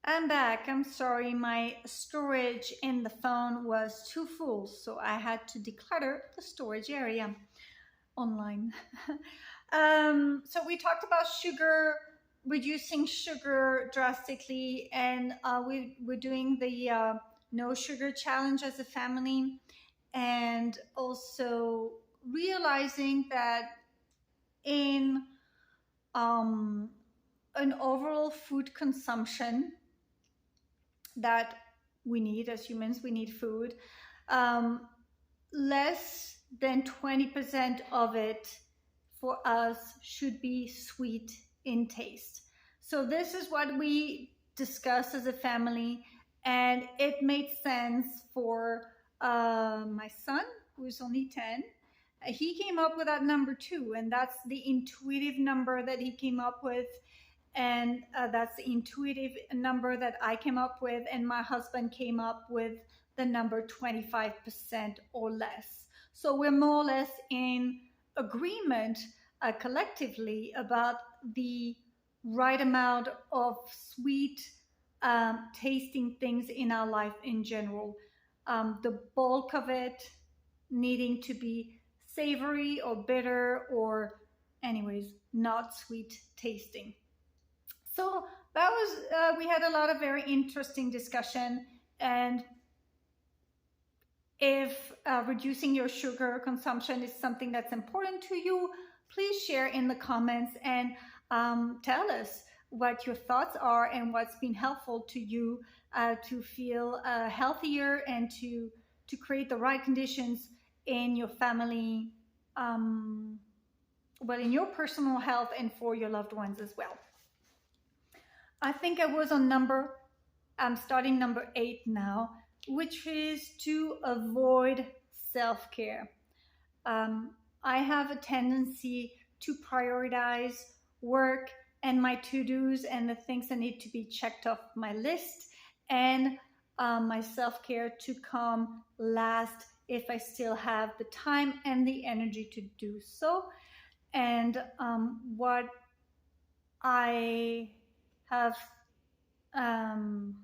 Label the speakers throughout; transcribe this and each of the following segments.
Speaker 1: I'm back. I'm sorry, my storage in the phone was too full, so I had to declutter the storage area online. So we talked about sugar, reducing sugar drastically, and we're doing the no sugar challenge as a family, and also realizing that in um, an overall food consumption that we need as humans, we need food. Um, Less than 20% of it for us should be sweet in taste. So, this is what we discussed as a family, and it made sense for my son, who's only 10. He came up with that number too, and that's the intuitive number that he came up with, and that's the intuitive number that I came up with, and my husband came up with the number 25% or less. So we're more or less in agreement collectively about the right amount of sweet tasting things in our life in general. The bulk of it needing to be savory or bitter or, anyways, not sweet tasting. So that was we had a lot of very interesting discussion. And if reducing your sugar consumption is something that's important to you, please share in the comments and tell us what your thoughts are and what's been helpful to you to feel healthier and to create the right conditions in your family, um, well, in your personal health and for your loved ones as well. I think I was on I'm starting number 8 now, which is to avoid self care. I have a tendency to prioritize work and my to dos and the things that need to be checked off my list, and my self care to come last if I still have the time and the energy to do so. And what I have um,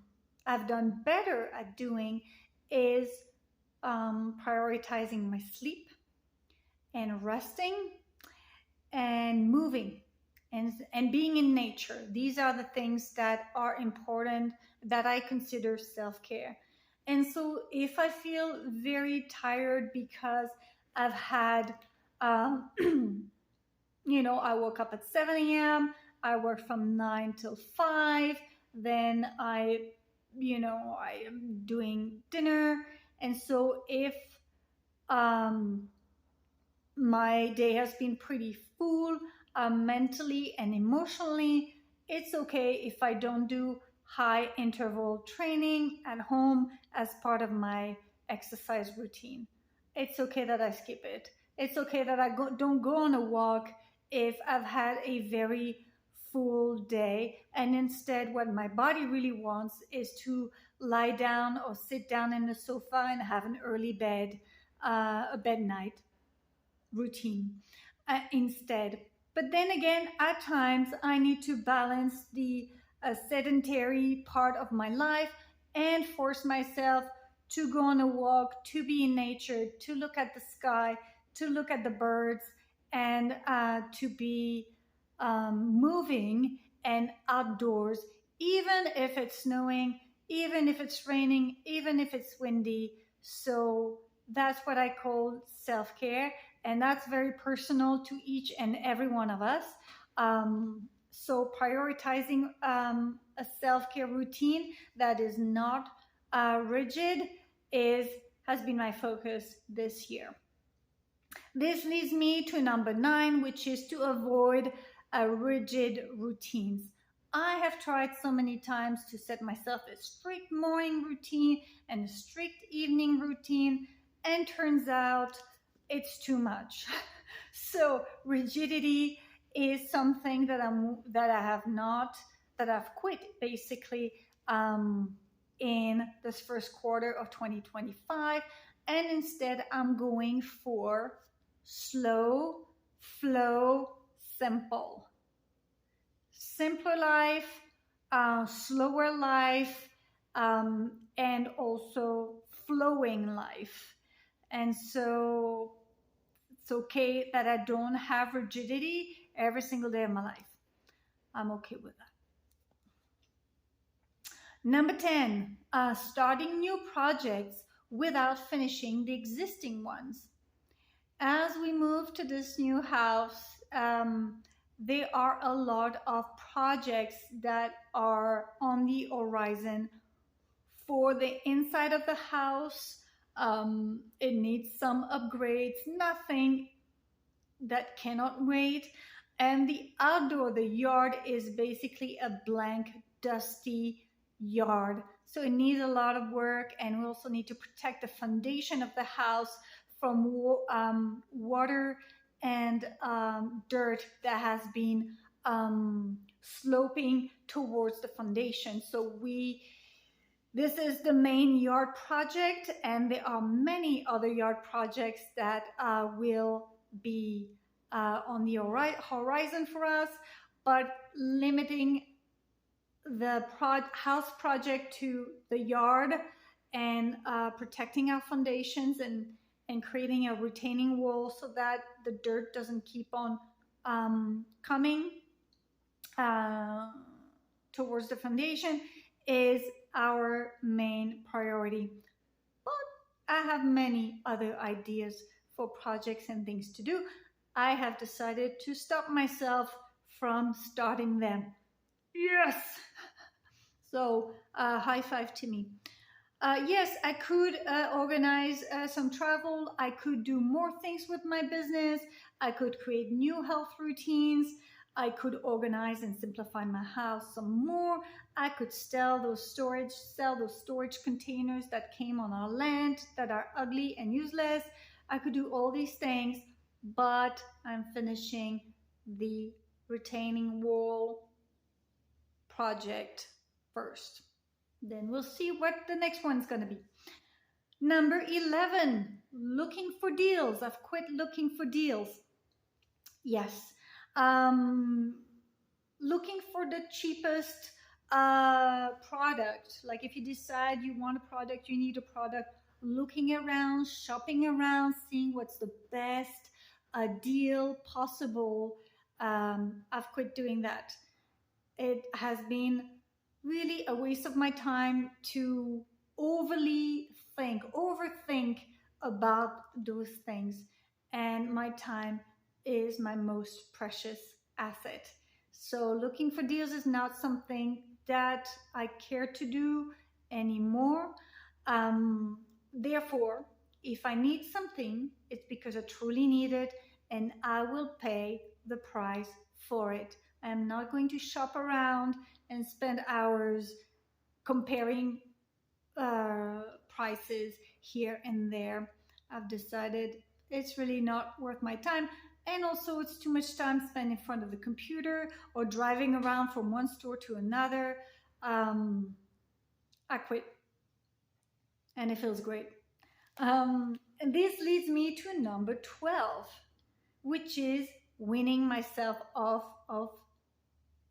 Speaker 1: I've done better at doing is prioritizing my sleep and resting and moving and being in nature. These are the things that are important that I consider self-care. And so if I feel very tired because I've had I woke up at 7 a.m., I worked from 9 till 5, then I am doing dinner. And so if um, my day has been pretty full mentally and emotionally, it's okay if I don't do high interval training at home as part of my exercise routine. It's okay that I skip it. It's okay that don't go on a walk if I've had a very full day, and instead what my body really wants is to lie down or sit down in the sofa and have an early bed, a bed night routine instead. But then again, at times I need to balance the sedentary part of my life and force myself to go on a walk, to be in nature, to look at the sky, to look at the birds, and to be moving and outdoors, even if it's snowing, even if it's raining, even if it's windy. So that's what I call self care, and that's very personal to each and every one of us. So prioritizing a self-care routine that is not rigid is has been my focus this year. This leads me to number 9, which is to avoid rigid routines. I have tried so many times to set myself a strict morning routine and a strict evening routine, and turns out it's too much. So rigidity is something that I have not that I've quit basically in this first quarter of 2025, and instead I'm going for slow, flow, simple. Simpler life, slower life, and also flowing life. And so it's okay that I don't have rigidity every single day of my life. I'm okay with that. Number 10, starting new projects without finishing the existing ones. As we move to this new house, there are a lot of projects that are on the horizon for the inside of the house. It needs some upgrades, nothing that cannot wait. And the outdoor, the yard is basically a blank, dusty yard. So it needs a lot of work, and we also need to protect the foundation of the house from water and dirt that has been sloping towards the foundation. So this is the main yard project, and there are many other yard projects that will be on the horizon for us, but limiting the house project to the yard and protecting our foundations and creating a retaining wall so that the dirt doesn't keep on coming towards the foundation is our main priority. But I have many other ideas for projects and things to do. I have decided to stop myself from starting them. Yes! So, high five to me. Yes, I could organize some travel. I could do more things with my business. I could create new health routines. I could organize and simplify my house some more. I could sell those storage containers that came on our land that are ugly and useless. I could do all these things, but I'm finishing the retaining wall project first. Then we'll see what the next one's going to be. Number 11, looking for deals. I've quit looking for deals. Yes. Looking for the cheapest product. Like if you decide you want a product, you need a product, looking around, shopping around, seeing what's the best deal possible. I've quit doing that. It has been really a waste of my time to overthink about those things. And my time is my most precious asset. So looking for deals is not something that I care to do anymore. Therefore, if I need something, it's because I truly need it, and I will pay the price for it. I'm not going to shop around and spend hours comparing prices here and there. I've decided it's really not worth my time. And also, it's too much time spent in front of the computer or driving around from one store to another. I quit. And it feels great. And this leads me to number 12, which is weaning myself off of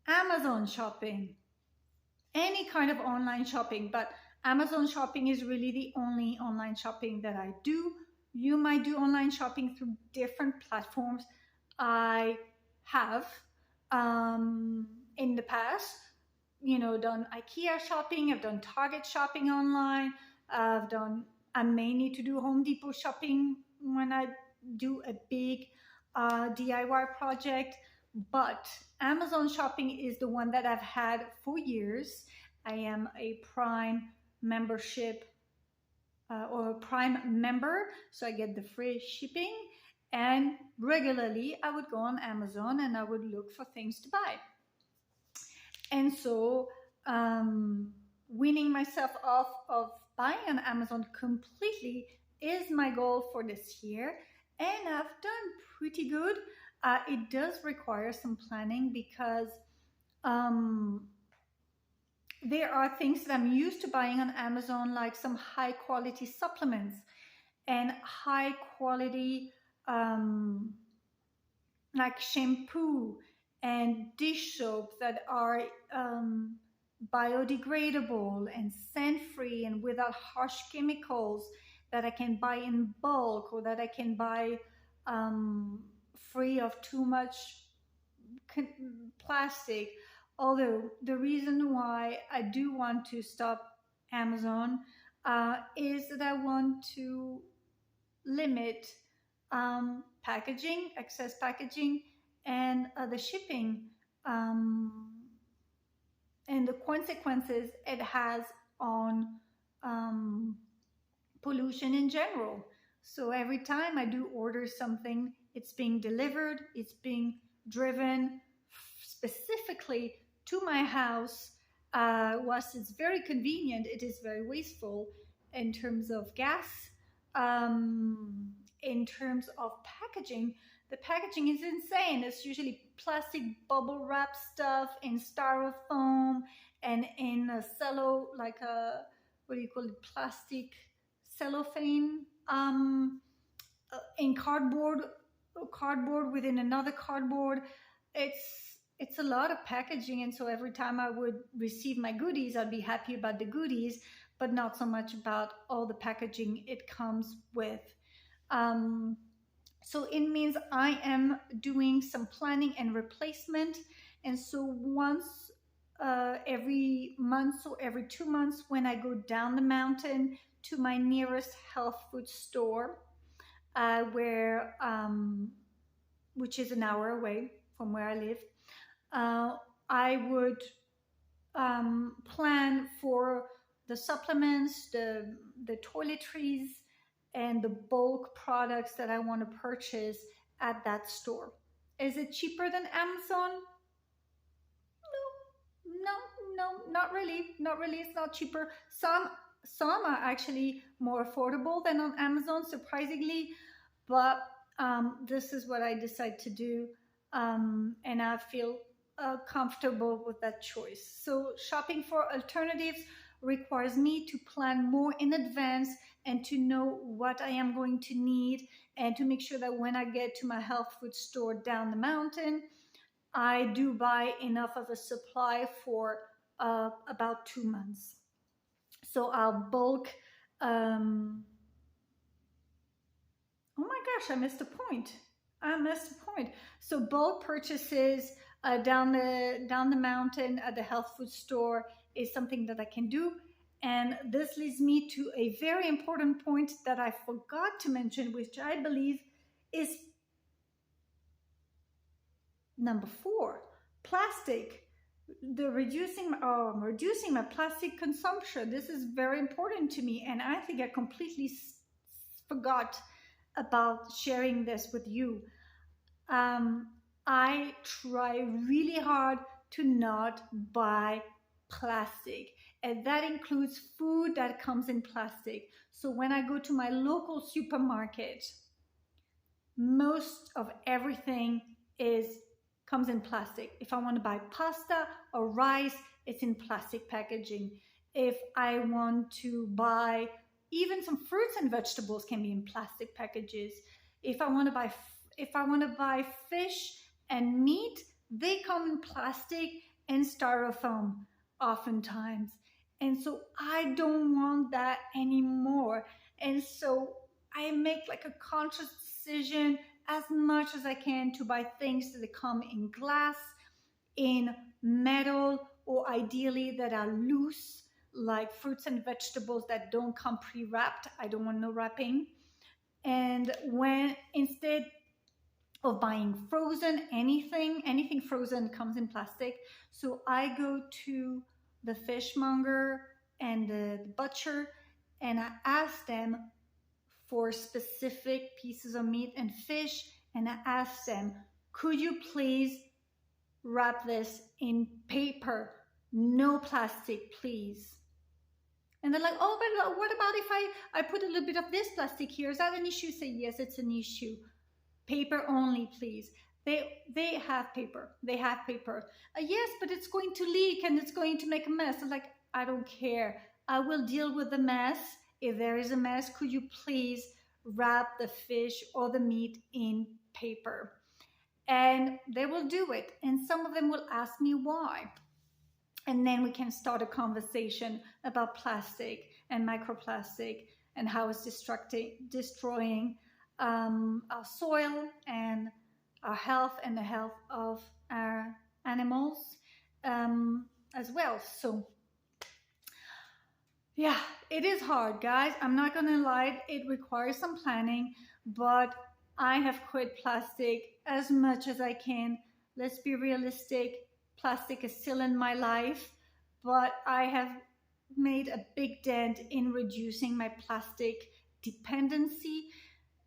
Speaker 1: Amazon shopping. Any kind of online shopping, but Amazon shopping is really the only online shopping that I do. You might do online shopping through different platforms. I have in the past, done IKEA shopping. I've done Target shopping online. I may need to do Home Depot shopping when I do a big DIY project. But Amazon shopping is the one that I've had for years. I am a Prime membership or a Prime member, so I get the free shipping. And regularly, I would go on Amazon and I would look for things to buy. And so, weaning myself off of buying on Amazon completely is my goal for this year. And I've done pretty good. It does require some planning because there are things that I'm used to buying on Amazon, like some high quality supplements and high quality like shampoo and dish soap that are biodegradable and scent free and without harsh chemicals that I can buy in bulk, or that I can buy um, free of too much plastic. Although the reason why I do want to stop Amazon is that I want to limit packaging, excess packaging, and the shipping, um, and the consequences it has on um, pollution in general. So every time I do order something, it's being delivered, it's being driven specifically to my house. Whilst it's very convenient, it is very wasteful in terms of gas, in terms of packaging. The packaging is insane. It's usually plastic bubble wrap stuff in styrofoam and in a cello, like a, what do you call it, plastic cellophane, in cardboard within another cardboard. It's a lot of packaging, and so every time I would receive my goodies, I'd be happy about the goodies, but not so much about all the packaging it comes with. um, so it means I am doing some planning and replacement. And so once every month or every 2 months, when I go down the mountain to my nearest health food store, where which is an hour away from where I live, uh, I would plan for the supplements, the toiletries, and the bulk products that I want to purchase at that store. Is it cheaper than Amazon? No, not really. Not really. It's not cheaper. Some are actually more affordable than on Amazon, surprisingly. But this is what I decide to do, and I feel comfortable with that choice. So shopping for alternatives requires me to plan more in advance and to know what I am going to need, and to make sure that when I get to my health food store down the mountain, I do buy enough of a supply for about 2 months. So I'll bulk. Um, oh my gosh, I missed a point. I missed a point. So bulk purchases down the mountain at the health food store is something that I can do. And this leads me to a very important point that I forgot to mention, which I believe is number 4: plastic. The reducing my plastic consumption. This is very important to me, and I think I completely forgot about sharing this with you. I try really hard to not buy plastic, and that includes food that comes in plastic. So when I go to my local supermarket, most of everything is comes in plastic. If I want to buy pasta or rice, it's in plastic packaging. If I want to buy even some fruits and vegetables, can be in plastic packages. If I want to buy fish and meat, they come in plastic and styrofoam oftentimes. And so I don't want that anymore. And so I make like a conscious decision as much as I can to buy things that come in glass, in metal, or ideally that are loose, like fruits and vegetables that don't come pre-wrapped. I don't want no wrapping. And when instead of buying frozen, anything frozen comes in plastic. So I go to the fishmonger and the butcher, and I ask them for specific pieces of meat and fish, and I ask them, could you please wrap this in paper, no plastic, please? And they're like, oh, but what about if I put a little bit of this plastic here? Is that an issue? Say, yes, it's an issue. Paper only, please. They have paper. They have paper. Yes, but it's going to leak and it's going to make a mess. I'm like, I don't care. I will deal with the mess. If there is a mess, could you please wrap the fish or the meat in paper? And they will do it. And some of them will ask me why. And then we can start a conversation about plastic and microplastic and how it's destroying our soil and our health and the health of our animals as well. So yeah, it is hard, guys. I'm not gonna lie, it requires some planning, but I have quit plastic as much as I can. Let's be realistic. Plastic is still in my life, but I have made a big dent in reducing my plastic dependency,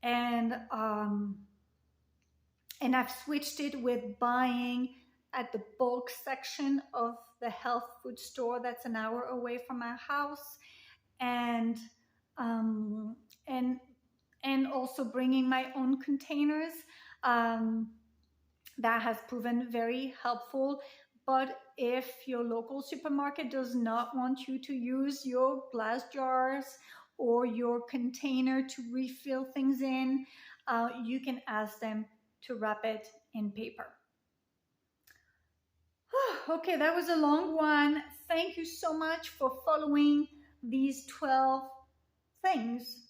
Speaker 1: and I've switched it with buying at the bulk section of the health food store that's an hour away from our house, and um, and and also bringing my own containers. Um, that has proven very helpful. But if your local supermarket does not want you to use your glass jars or your container to refill things in, you can ask them to wrap it in paper. Okay, that was a long one. Thank you so much for following these 12 things.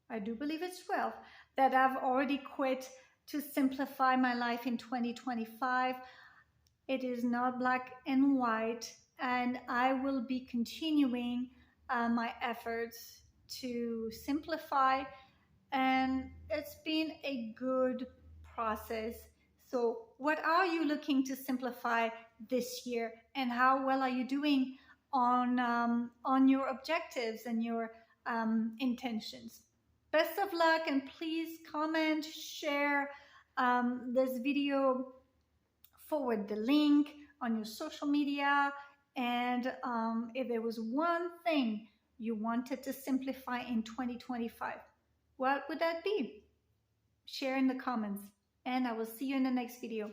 Speaker 1: I do believe it's 12 that I've already quit to simplify my life in 2025. It is not black and white, and I will be continuing my efforts to simplify, and it's been a good process. So what are you looking to simplify this year, and how well are you doing on your objectives and your intentions? Best of luck, and please comment, share this video, forward the link on your social media, and if there was one thing you wanted to simplify in 2025, what would that be? Share in the comments, and I will see you in the next video.